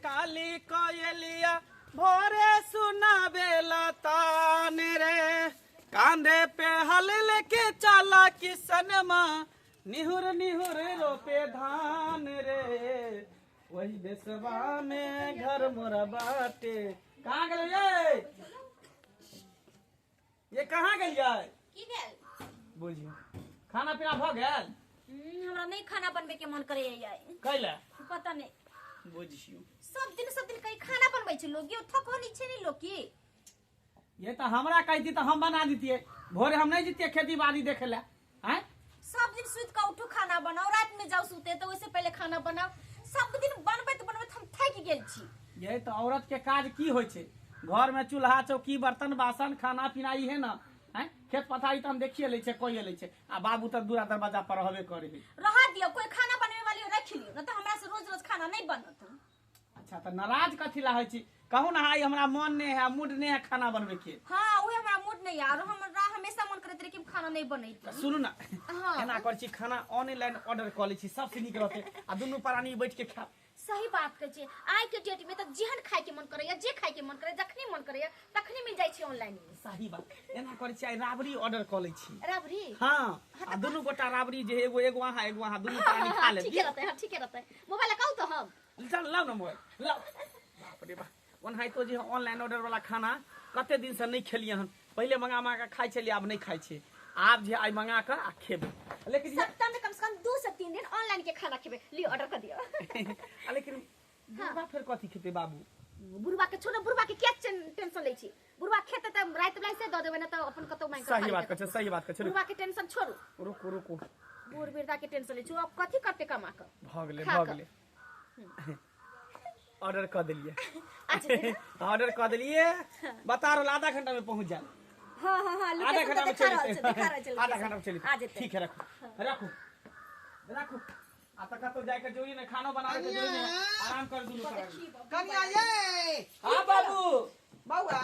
काली कोयलिया भोरे सुनावेला तान रे, कांधे पे हल लेके चला किसन माँ, निहुर निहुर रोपे धान रे, वही देशवा में घर मोरा बाटे। कहाँ गए ये कहाँ गलिया की भेल? बुझियो खाना पीना भ गेल? हमरा नहीं खाना बनबे के मन करे यार। कैला पता नहीं। बुझियो सब दिन कहीं खाना बनबै छै लोग, यो थको नहीं छै नहीं लोग की। ये तो हमरा कहती तो हम बना देतिए, भोरे हम नहीं जीतिए खेती बाड़ी देखे ला। हैं सब दिन सुत के उठू खाना बनाओ, रात में जाओ सुते तो उससे पहले खाना बनाओ, सब दिन बनबैत हम थक गेल छी। ये तो औरत के काज की होय छे, घर में चूल्हा चौकी बर्तन बासन खाना पीना ही है ना। हैं खेत पथारी तो हम देखिए ले छे, कोई ले छे, आ बाबू तो दूरा दरवाजा पर रहबे करे है। रहा दियो, कोई खाना बनवे वाली रख लियो, न तो हमरा से रोज रोज खाना नहीं बनत। अच्छा तो नाराज कथी ला है छी, कहू ना हाई हमरा मन नहीं है, मूड नहीं है खाना बनवे के। हां ओहे हमरा मूड नहीं है, और हमरा हमेशा मन करत रहे कि खाना नहीं बनैत। सुनू ना हां एना कर छी, खाना ऑनलाइन ऑर्डर कर ले छी, सबसे निक रहते आ दुनू प्राणी बैठ के खा। सही बात कहै छी, आइ के डेट में त जेहन खाय के मन करैया, जे खाय के मन करैया, जखनी मन करैया तखनी मिल जाय छै ऑनलाइन में। सही बात एना कर छी, आइ राबड़ी ऑर्डर कर ले छी। राबड़ी? हां आ दुनू गोटा राबड़ी जे एगो वहां दुनू प्राणी खा ले। ठीक रहते है, ठीक रहते। मोबाइल कहू तो हम चल लाओ ना मोबाइल लाओ। बाप रे बाप ओनहाई तो जे ऑनलाइन ऑर्डर वाला खाना कते दिन से नहीं खेलिए हन, पहले मंगा के खाइ छलिए, आब नहीं खाइ छे, आब जे आई मंगा के आ खेबे। लेकिन सप्ताह में कम से कम 2 से 3 दिन ऑनलाइन के खाना खेबे, लियो ऑर्डर कर दियो। लेकिन बुढ़वा फिर कथी खेते बाबू? बुढ़वा के छोड़, बुढ़वा के क्या टेंशन ले छी, बुढ़वा खेते त रात बिलाई से द देबे ना, त अपन कतो मांग के। सही बात कहै, सही बात कहै। बुढ़वा के टेंशन छोड़ू, रुको रुको बूढ़ वृद्धा के टेंशन ले छी, अब कथी करते कमा के। भ गेले ऑर्डर कर दिलिए। ऑर्डर कर दिलिए, बता रहा आधा घंटा में पहुंच जाए। हां हां हां आधा घंटा में चली, आधा घंटा में चली। ठीक है रखो रखो रखो। आ तक तो जाके जोई ने खाना बनावे के जोई ने आराम कर दुनु कर। कनिया ये हां बाबू बौआ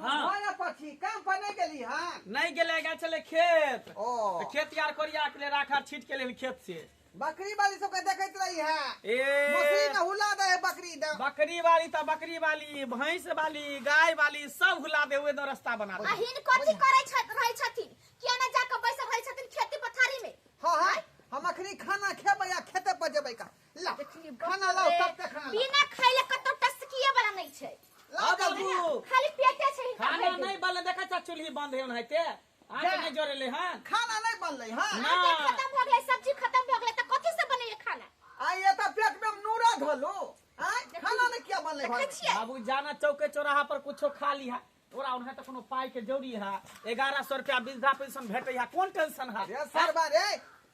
हां वाला पछी काम पर नहीं गेली। हां नहीं गेले गा चले खेत। ओ तो खेत यार करिया के ले राखा छीट के ले खेत से। बकरी वाली सब के देखैत रही है, ए मछली में हुला दे है बकरी द। बकरी वाली तो बकरी वाली, भैंस वाली, गाय वाली सब हुला दे हुए दो रास्ता बना दे। अहिन कथी करे रहै छथिन, किया ना जाके बैसल रहै छथिन खेती पथारी में। हां हां हम अखनी खाना खेबै या खेते पर जेबै का। ला खाना लाओ तब तक खाना बिना खाइले कतो टसकिए वाला नहीं छै। हां बाबू खाली पेटे छै खाना नहीं बने, देखा चा चूल्ही बंद है ओनहाइते आज नहीं जोरेले। हां खाना नहीं बनलै। हां आटे खत्म भ गेलै, सब्जी खत्म भ गेलै, त कथि से बनैए खाना? आई ये तो पेट में नूरा धोलो। हां खाना नहीं किया बनलै घर में? बाबू जाना चौके चौराहा पर कुछो खा लिहा, तोरा उन्हें तो कोनो पाई के जरूरी है। 1100 रुपया वृद्धा पेंशन भेटे है, कौन टेंशन है? रे सरबा रे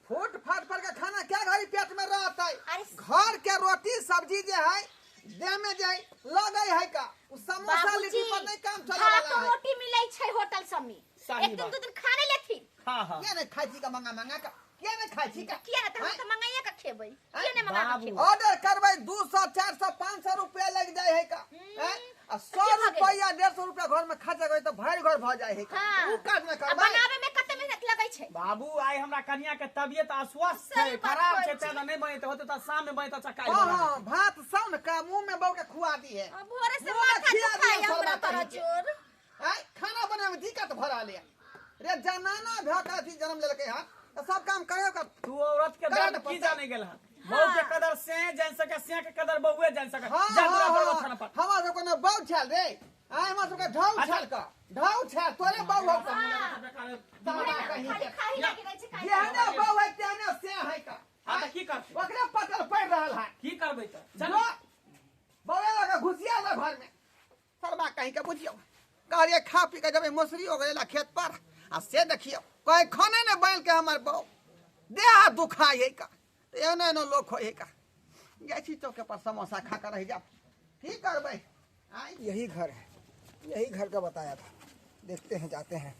फूट फाट पर के खाना क्या घरी पेट में रहता है? घर के रोटी सब्जी जे है देह में जाए लगे है का, उ समोसा लिट्टी पर नहीं काम चले वाला है। रोटी मिलै छै होटल सब में, एक दिन 2 दिन खाने लेथी। हां हां क्या नहीं खाई थी का मंगा का, क्या नहीं खाई थी का? किया ना त हम त मंगाइए के खेबै, किया ने मंगा के खेबै? ऑर्डर करबै 200 400 500 रुपया लग जाए है का। हैं आ 100 रुपया 150 रुपया घर में खर्च करबै तो भर घर भ जाए है का। उ काज में करबै। बनावे में कते मेहनत लगै छै। बाबू आई हमरा कन्या के तबियत अस्वस्थ है, खराब है, त नहीं बने तो होते त शाम में बने त चकाई। हां भात साउन का मुंह में बौ के खुआ दी है। भोरे से माथा दुखाय हमरा तोरा चोर। हैं खाना बनावे में दिक्कत भरा ले रे। जनाना भका थी जन्म लेलकै। हां तो सब काम करे का। तू औरत के दर्द की जाने गेल है? बहू के कदर से जान सके, से के कदर बहुए जान सके। जानरा पर थाना पर हमरा सब को बौ छल रे। आय हमरा सब के ढौ छल का, ढौ छल तोरे बौ हो का। दाना कहीं के खाही लागे रहै छै, खाही जेहने बौ है तेहने से है का। हां त की कर ओकरे पकड़ पड़ रहल है। की करबै त चलो बौए लगा घुसिया ला घर में। सरबा कहीं के बुझियो कहलिए खा पी के जब मौसरी हो गेला खेत पर आ से देखियो कोई खाने ने बैल के हमर बौ देह दुखाई है का। एने न लोग होए का जाई चौके पर समोसा खा कर रह जा। ठीक करबै यही घर है, यही घर का बताया था। देखते हैं जाते हैं।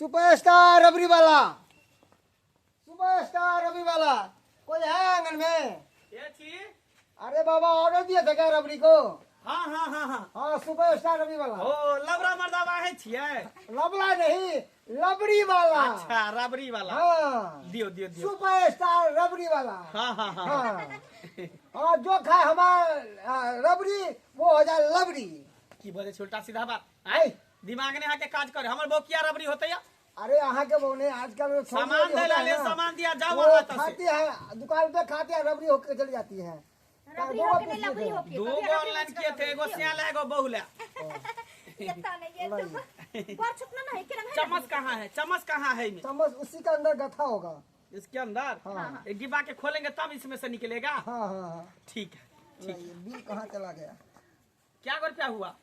सुपरस्टार रबड़ी वाला, सुपरस्टार रबड़ी वाला कोई है आंगन में? ये छी? अरे बाबा ऑर्डर दिया था क्या रबड़ी को? हां हां हां हां हाँ सुपरस्टार रबड़ी वाला। ओ लबरा मर्दावा है छिए? लबड़ा नहीं रबड़ी वाला। अच्छा रबड़ी वाला। हाँ दियो दियो दियो। सुपरस्टार रबड़ी वाला। हां हां हां हाँ हाँ जो खाए हमारा रबड़ी वो हो जाए लबड़ी। की बोले छोटा सीधा बात ऐ। आय दिमाग ने आके काज करे हमर बो किया रबड़ी होते या अरे यहाँ के बोने आजकल सामान दे ला ले सामान दिया जाओ वो वाला तो खाती है दुकान पे खाती है रबड़ी होकर चली जाती है। रबड़ी होके नहीं लबड़ी होके दो गो ऑनलाइन किए थे एगो सियाला एगो बहुला ये ताने ये तो पर छुपना नहीं के रंग चम्मच कहाँ है चम्मच कहाँ है इनमें चम्मच उसी के अंदर गथा होगा। इसके अंदर हाँ। एक डिब्बा के खोलेंगे तब इसमें से निकलेगा हाँ हाँ हाँ। ठीक है ये बिल कहाँ चला गया? क्या रुपया हुआ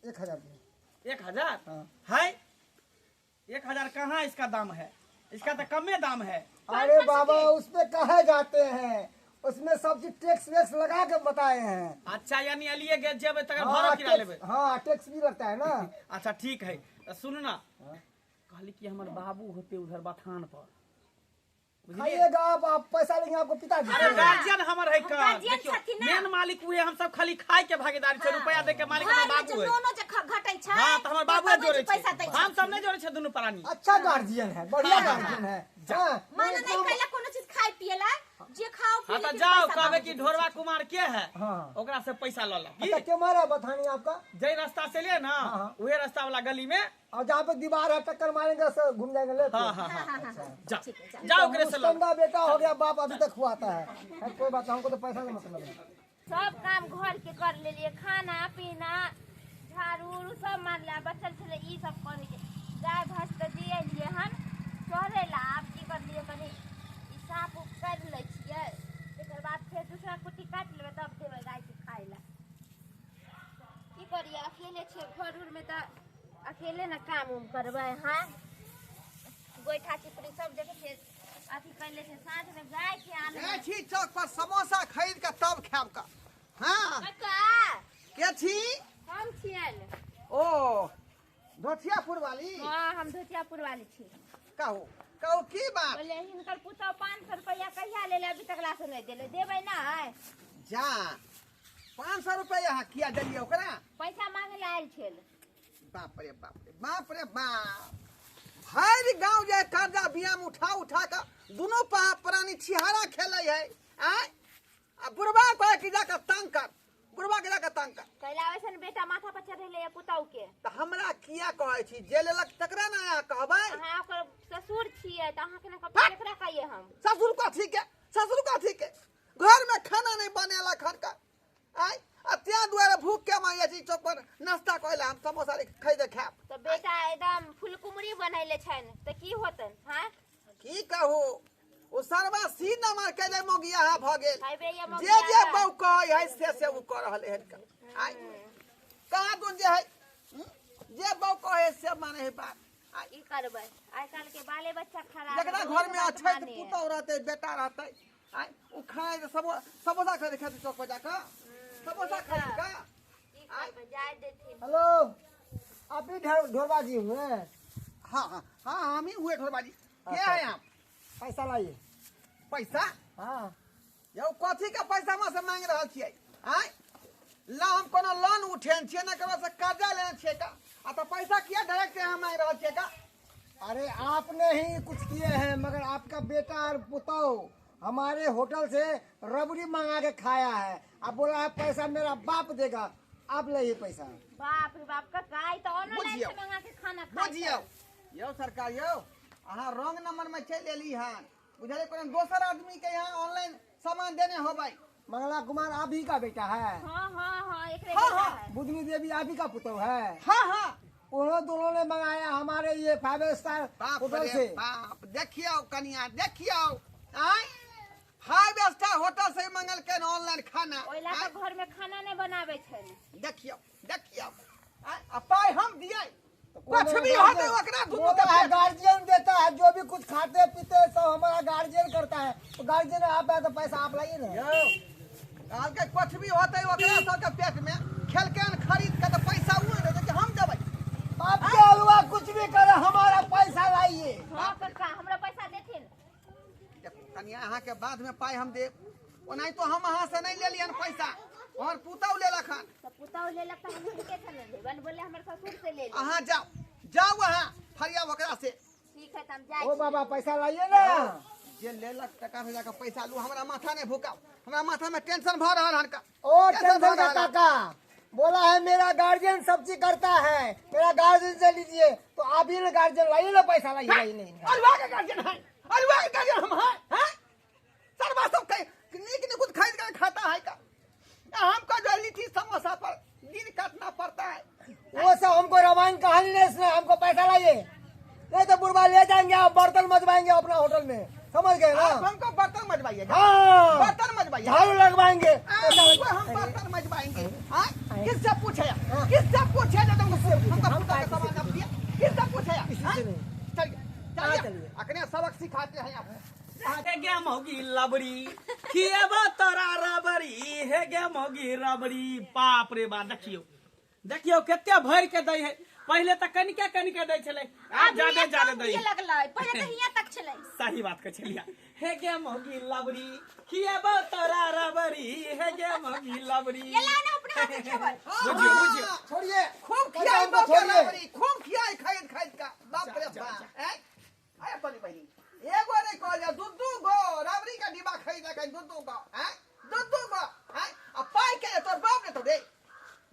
1000 में। 1000 हाँ। है 1000 कहाँ इसका दाम है इसका तो कमे दाम है अरे बाबा उसमें कहे जाते हैं उसमें सब चीज टैक्स वैक्स लगा के बताए हैं। अच्छा यानी अलिए गए जब तक हाँ, भरो किरा लेबे हाँ टैक्स भी लगता है ना। अच्छा ठीक है सुन ना कहली कि हमारे बाबू होते उधर बथान पर बुझलिए खाइएगा आप पैसा लेंगे आपको पिताजी। अरे गार्जियन हमर है का गार्जियन देखियो छथिन ना। मेन मालिक हुए हम सब खाली खाए के भागीदारी छै रुपया दे के मालिक हमर बाबू है दोनों जे घटै छै हां त हमर बाबू जोड़े छै पैसा दै छै हम सब नहीं जोड़े छै दुनू प्राणी अच्छा गार्जियन है बढ़िया गार्जियन है। हाँ, माने नहीं कैला कोनो चीज खाए पिएला जे खाओ हां पिए त जाओ कहबे कि ढोरवा कुमार के है हाँ। ओकरा से पैसा ल ला अच्छा क्यों मारा बथानी आपका? जई रास्ता से लिए ना हाँ। वही रास्ता वाला गली में और जहाँ पे दीवार है टक्कर मारेंगे सो घूम जाएंगे ले हां हां हां हां हां हां जा ठीक है जा जाओ ओकरे से ला मुस्तंदा बेटा हो गया बाप अभी तक खुआता है कोई बात हमको तो पैसा का मतलब है। सब काम घर के कर लेलिए खाना पीना झाड़ू उड़ू सब मारला बच्चल छले ई सब करे के गाय भैंस के दिए लिए हम चरे ला आप की कर लिए कनी ई साफ उप कर ले छिए एकर बाद फिर दूसरा कुटी काट लेबे तब देबे गाय के खाए ला की करिए अकेले छे घर उर में त अकेले ना काम उम करबे हां गोइठा चिपड़ी सब जगह से अथी कैले से साँझ में गाय के आने ए छी चौक पर समोसा खरीद के तब खाब का। हाँ का के छी? हम छियन ओ धोथियापुर वाली हाँ हम धोतियापुर वाली छी कहू कहू की बात? बोले हिनकर पुतौ 500 रुपया कहिया ले ले अभी तक ला से नहीं देले देबै ना जा 500 रुपया किया दिलिए ओकरा? पैसा मांगे ला आयल छेल बाप रे बाप रे बाप रे बाप हर गांव जाए कर्जा बियाम उठा उठा का दोनों प्राणी छिहारा खेले है आय आ बुढ़वा कहे कि जाकर तंग कर बुढ़वा के जाकर तंग कर कैला वैसन बेटा माथा पर चढ़ेले या पुतौ के तो हमरा किया कहे छी जे लेलक तकरा ना आया कहबै अहाँ ओकर ससुर छियै त अहाँ के ना कपड़ा केकरा कहिए हम ससुर का ठीक है ससुर का ठीक है घर में खाना नहीं बनेला खर का आय अत्या द्वारा भूख के मांगे छी चौक पर नाश्ता कहला हम समोसा खरीद खाब तो बेटा एकदम फुलकुमरी बनैले छन त की होतन हां की कहू ओ सरवा सी नंबर के ले मोगिया है भ गेल खाइबे या जे जे मगिया बहु कहे है से वो कर रहले है का आय कहा तो जे है जे बहु कहे से माने है बात आय की करबै आइ काल के बाले बच्चा खराब जकरा घर में अच्छे पुतौ रहते बेटा रहते आय उ खाए तो समोसा खरीद खाते चौक पर जाकर समोसा खरीद का की करबै जाय देथिन हेलो आप ही ढोलबा जी हुए? हाँ हाँ हाँ हम ही हुए ठोरबाजी क्या है आप पैसा लाइए। पैसा हाँ यो कथी का पैसा में से मांग रहल छियै आय ला हम कोनो लोन उठेन छियै ना करो से कर्जा लेने छियै का आ तो पैसा किया डायरेक्ट हम मांग रहल छियै का? अरे आपने ही कुछ किए हैं मगर आपका बेटा और पुतौ हमारे होटल से रबड़ी मंगा के खाया है अब बोला है पैसा मेरा बाप देगा आप ले पैसा। बाप रे बाप का गाय तो ऑनलाइन बुझियौ। से मंगा के खाना खाइ बुझियो यो सरकार यो अहाँ रॉन्ग नंबर में चल एली हन बुझले कोनो दोसर आदमी के यहाँ ऑनलाइन सामान देने होबै मंगला कुमार आप ही का बेटा है? हां हां हां एकरे हाँ, बेटा हाँ। है बुधनी देवी आप ही का पुतौ है? हाँ हाँ उन्होंने दोनों ने मंगाया हमारे ये 5 स्टार बाप होटल रे से। बाप देखियो कनिया देखियो आय 5 स्टार होटल से मंगल के ऑनलाइन खाना ओइला आय, तो घर में खाना नहीं बनावे छन देखियो देखियो आय, आ पाई हम दिए कुछ कौन भी है होते गार्जियन? ओकरा दुनू वो के तो है पेट- गार्जियन देता है जो भी कुछ खाते पीते सब हमारा गार्जियन करता है तो गार्जियन आप है तो पैसा आप लाइए ना। यो काल के कुछ भी होते ओकरा सब के पेट में खेल के खरीद के तो पैसा हुए दे कि हम देबै बाप के हलवा कुछ भी करे हमारा पैसा लाइए। हां कक्का हमरा पैसा देथिन कनिया अहाँ के बाद में पाई हम देब ओनाही तो हम अहाँ से नहीं ले लियन पैसा और पुतौ ले लखन तो पुतौ ले लगता हम के छन देवन बोले हमर ससुर से ले ले अहाँ जाओ जाओ वहाँ फरिया ओकरा से ठीक है त हम जाय ओ बाबा पैसा लाइए ना। जे लेलक टका भेजा के पैसा लू, हमरा माथा नहीं भूकाओ, हमरा माथा में टेंशन भर रहा हन का। ओ टेंशन भर का रहल। काका बोला है मेरा गार्जियन सब चीज करता है, मेरा गार्जियन से लीजिए, तो आप ही गार्जियन लाइए ना पैसा लाइए नहीं। अलवा के गार्जियन है, अलवा के गार्जियन हम हैं। सर्वा सब नीक कुछ खरीद कर खाता है का। हमको जो लिट्टी समोसा पर दिन काटना पड़ता है। वो सब हमको रामायण कहानी नहीं सुना, हमको पैसा लाइए, नहीं तो बुढ़वा ले जाएंगे आप बर्तन मजवाएंगे अपना होटल में, समझ गए ना। आप हमको बर्तन मजवाइए, हाँ बर्तन मजवाइए, झाड़ू लगवाएंगे। हम बर्तन मजवाएंगे। किससे पूछे, किससे पूछे जो तुमको पूछा के सामान अब दिया, किससे पूछे। चलिए चलिए अखने सबक सिखाते हैं आप। हे गे मौगी लबड़ी खिएबो तोरा रबड़ी, हे गे मौगी रबड़ी। बाप रे बा, देखियो देखियो केते भर के दै है। पहले तो कनिके कनिके दै छले, अब ज्यादा ज्यादा दै ये लगलै पहले तो हियां तक छलै। सही बात के छलिया। हे गे मौगी लबड़ी खिएबो तोरा रबड़ी, हे गे मौगी लबड़ी। ये लाना अपने हाथ में खेबै। बुझियो बुझियो छोड़िए खूब कल खियाई हमको छोड़िए। बकरी, खूब खियाई खाई खाई का। बाप रे बाप, आया पनी पनी एगो नहीं कहलिया, दू गो रबड़ी का डिब्बा खरीदा के दू गो, दू गो। अब पाई के तोर बाप ने तो दे,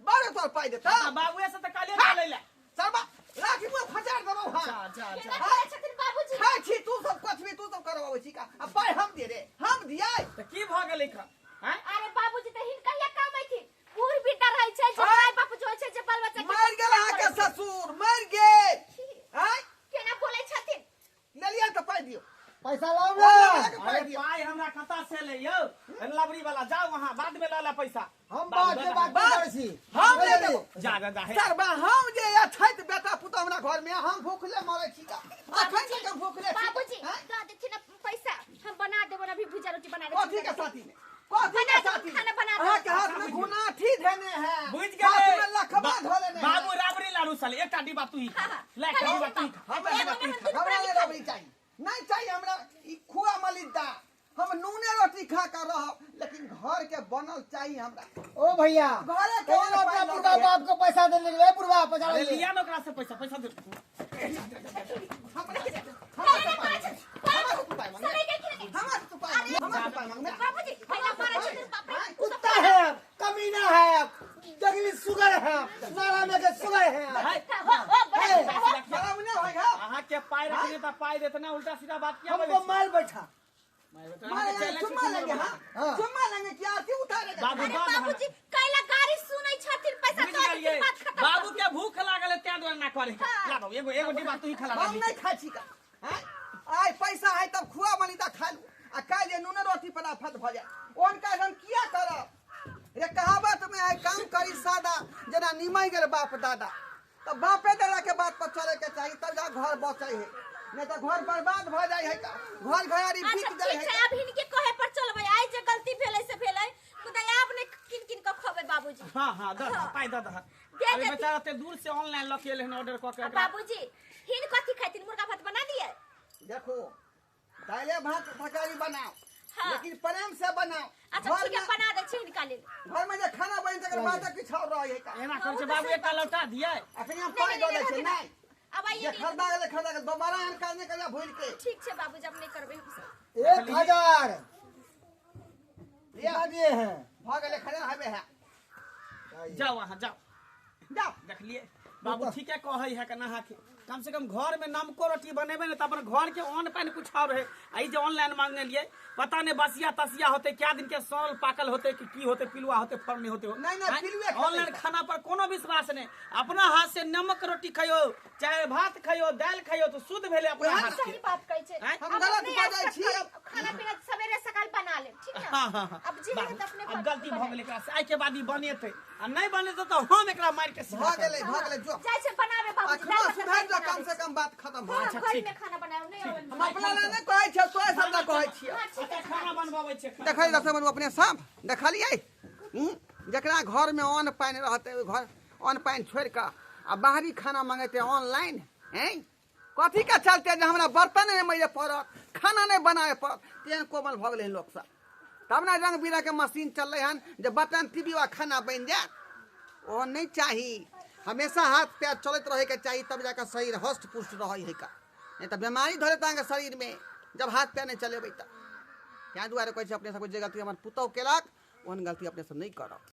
बारे तोर पाई देता। बाबूए से तो काले चले ले। सर्वा लाठी में फचार देबो। हां केना करे छथिन बाबूजी। खाई छी तू सब कुछ भी तू सब करबाबै छी का। अब पाई हम दे रे, हम दियाई। तो की भ गेलै खा हैं। अरे बाबूजी तो हिन कहिया कामै थी, बूढ़ बेटा रहै छै जे माय बाप जो छै जे बाल बच्चा के मर गेल अहाँ के ससुर, मर गेल। केना बोलै छथिन। ले लिया तो पाई दियो। पैसा लाओ ना। अरे पाई हमरा खाता से ले यो लबड़ी वाला, जाओ वहां बाद में ला पैसा। हम बात कर छी, हम ले देबो। जा जा जा। सर्वा हम जे अछैत बेटा पुत हमरा घर में हम भूखले मरै छी का। अखन तक भूखले छी। बाबूजी दऽ देथिन ना पैसा, हम बना देबो ना, अभी भुजा रोटी बना देथिन। कथी के साथी में, कथी के साथी में खाना बना दो। अहाँ के हाथ में गुनाठी धने हैं, बुझ हाथ गेले में लखबा धोले ने। बाबू राबड़ी लालू साले एकटा डिब्बा तू ही ले के डिब्बा तू ही हमरा ले रबड़ी चाहिए, नहीं चाहिए हमरा ई खुआ मलिदा। हम नूने रोटी खा कर रहब, लेकिन घर के बनल चाहिए हमरा। ओ भैया घरे के कौन अपना बुढ़वा बाप को पैसा देने के लिए बुढ़वा पैसा अरे ले लिया न ओकरा से पैसा पैसा दे। बाबूजी पहला मारे छथिन बाप रे। कुत्ता है आप, कमीना है आप, जंगली सुगर है आप, नाला में के सुगर है आप। अहाँ के पाई रखने त पाई देत ना, उल्टा सीधा बात किया हमको माल बैठा। चुम्मा लेंगे, हाँ चुम्मा लेंगे क्या आरती उतारेगा। बाबू अरे बात बाबूजी कैला गाड़ी सुनै छथिन, पैसा बुझ दऽ गेलिए देथिन, बात खत्म। बाबू के भूख लागल है त्या द्वारा ना करे। ला बाबू एगो एगो डिब्बा तू ही खा ला। हम नहीं खाई छी का। आय पैसा है तब खुआ मलिदा खा लू, आ काल्हि नूने रोटी फटाफट भ जाए। उनका हम किया करब। रे कहावत में है काम करी सादा जना निमय गेल बाप दादा। तब बापे दादा के बात पर चले के चाहिए, तब जा घर बचे है, नहीं तो घर बर्बाद भ जाए है का। घर घरारी अच्छा बिक जाए ठीक है छै, का। अब हिनके कहे पर चलबै। आइ जे गलती भेलै से भेलै, खुदा आब ने किन किन के खबै बाबूजी। हां हां द पाई द दे अभी देती। बेचारा ते दूर से ऑनलाइन लके एले हन ऑर्डर क के। बाबूजी हिन कथी खैथिन, मुर्गा भात बना दिए। देखो दाले भात तरकारी बनाओ, हाँ। लेकिन प्रेम से बनाओ। अच्छा घर ठीक है में बना दे छी हिनका लेल। घर में जे खाना बनि तकर बाद किछु और रहे है का। एना कर छै बाबू एकटा लौटा दिए। अखनी हम पाई दो दे छै नहीं। अब आइए ये खरीदा गेल दोबारा एहन काज नहीं करिया भूल के। ठीक छै बाबूजी, अब नहीं करबै हम सब। 1000 लिया दिए हैं। भ गेले खड़े हबे है। जाओ वहां जाओ जाओ देख लिए बाबू ठीके कहै है कि नहा के कम से कम घर में नमको रोटी बनेबे न त अपन घर के अन्न पानी कुछ और है। आई जो ऑनलाइन मांगने लिए पता नहीं बसिया तसिया होते, क्या दिन के सौल पाकल होते कि की होते, पिलुआ होते, फल नहीं होते हो। नहीं, पिलुए खा ऑनलाइन लेता। खाना पर कोनो विश्वास नहीं। अपना हाथ से नमक रोटी खाइयो, चाहे भात खाइयो, दाल खाइयो तो शुद्ध भेले अपना वहाँ हाथ सही के। बात कहै छै। हैं? हम अब गलत अपने बाजै आज छी। खाना पीना सवेरे सकाल बना ले, ठीक है। हाँ हाँ हाँ अब जी है तो अपने अब गलती भ गेलै एकरा से। आइ के बाद ई बनेतै आ नहीं बनेतै तो हम एकरा मार के भ सिखा गेले जो जाय छै बनावे बाबूजी। अखनो सुधार जो कम से कम बात खत्म हो। हाँ, अच्छा, घर ठीक। में खाना बनाओ नहीं आवे। हम अपना ला नहीं कहै छै, तोय सब ला कहै छियै। हाँ, ठीक है। खाना बनबाबै छै। देखै रसम अपने सब देखलियै। जकरा घर में अन्न पानि रहते घर अन्न पानि छोड़ के आ बाहरी खाना मंगेते ऑनलाइन हैं। कथी का चलते जे हमरा बर्तन नहीं मजे पड़त, खाना नहीं बनावे पड़त, तेहन कोमल भ गेलै लोक सब। तब ना रंग बिरंग के मशीन चललै हन जे बटन टीवी वा खाना बनि जाए। ओ नहीं चाही, हमेशा हाथ पैर चलत रहे के चाहिए, तब जाकर शरीर हष्ट पुष्ट रहे है का। नहीं तो बीमारी धरे तांगे शरीर में। जब हाथ पैर नहीं चलेबै तब। यहाँ दुआरे कहै छै अपने सब जे गलती हमर पुतौ केलक ओहन गलती अपने सब नहीं करब।